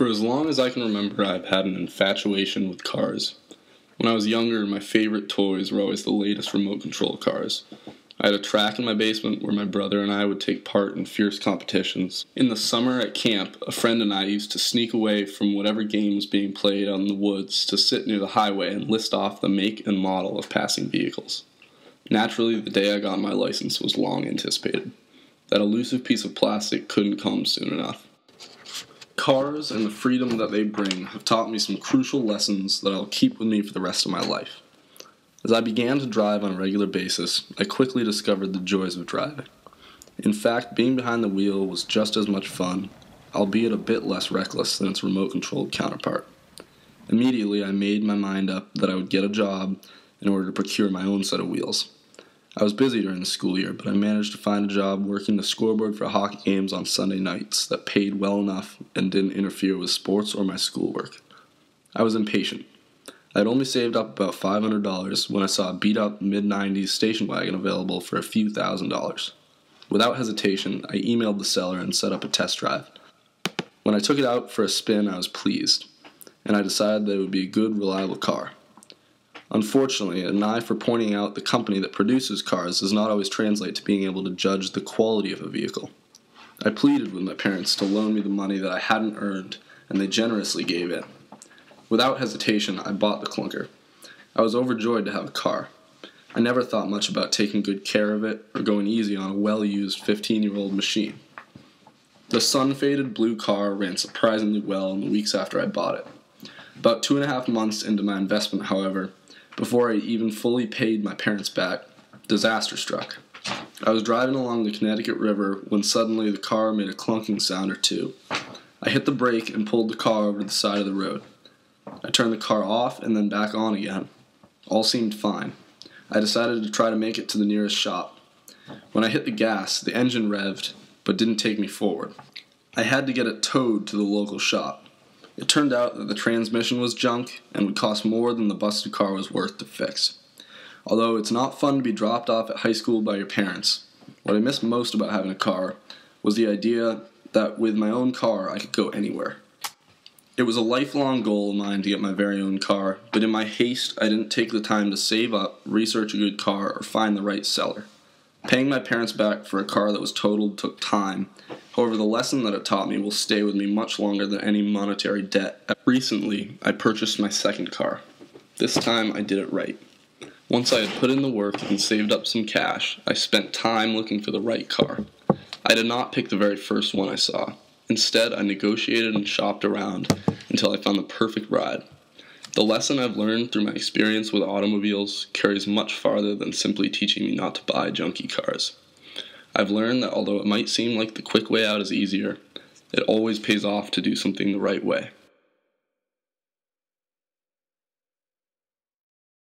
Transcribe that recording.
For as long as I can remember, I've had an infatuation with cars. When I was younger, my favorite toys were always the latest remote control cars. I had a track in my basement where my brother and I would take part in fierce competitions. In the summer at camp, a friend and I used to sneak away from whatever game was being played out in the woods to sit near the highway and list off the make and model of passing vehicles. Naturally, the day I got my license was long anticipated. That elusive piece of plastic couldn't come soon enough. Cars and the freedom that they bring have taught me some crucial lessons that I'll keep with me for the rest of my life. As I began to drive on a regular basis, I quickly discovered the joys of driving. In fact, being behind the wheel was just as much fun, albeit a bit less reckless than its remote-controlled counterpart. Immediately, I made my mind up that I would get a job in order to procure my own set of wheels. I was busy during the school year, but I managed to find a job working the scoreboard for hockey games on Sunday nights that paid well enough and didn't interfere with sports or my schoolwork. I was impatient. I had only saved up about $500 when I saw a beat-up mid-90s station wagon available for a few $1,000s. Without hesitation, I emailed the seller and set up a test drive. When I took it out for a spin, I was pleased, and I decided that it would be a good, reliable car. Unfortunately, an eye for pointing out the company that produces cars does not always translate to being able to judge the quality of a vehicle. I pleaded with my parents to loan me the money that I hadn't earned, and they generously gave in. Without hesitation, I bought the clunker. I was overjoyed to have a car. I never thought much about taking good care of it or going easy on a well-used 15-year-old machine. The sun-faded blue car ran surprisingly well in the weeks after I bought it. About 2.5 months into my investment, however, before I even fully paid my parents back, disaster struck. I was driving along the Connecticut River when suddenly the car made a clunking sound or two. I hit the brake and pulled the car over the side of the road. I turned the car off and then back on again. All seemed fine. I decided to try to make it to the nearest shop. When I hit the gas, the engine revved, but didn't take me forward. I had to get it towed to the local shop. It turned out that the transmission was junk and would cost more than the busted car was worth to fix. Although it's not fun to be dropped off at high school by your parents, what I missed most about having a car was the idea that with my own car I could go anywhere. It was a lifelong goal of mine to get my very own car, but in my haste I didn't take the time to save up, research a good car, or find the right seller. Paying my parents back for a car that was totaled took time. However, the lesson that it taught me will stay with me much longer than any monetary debt. Recently, I purchased my second car. This time, I did it right. Once I had put in the work and saved up some cash, I spent time looking for the right car. I did not pick the very first one I saw. Instead, I negotiated and shopped around until I found the perfect ride. The lesson I've learned through my experience with automobiles carries much farther than simply teaching me not to buy junky cars. I've learned that although it might seem like the quick way out is easier, it always pays off to do something the right way.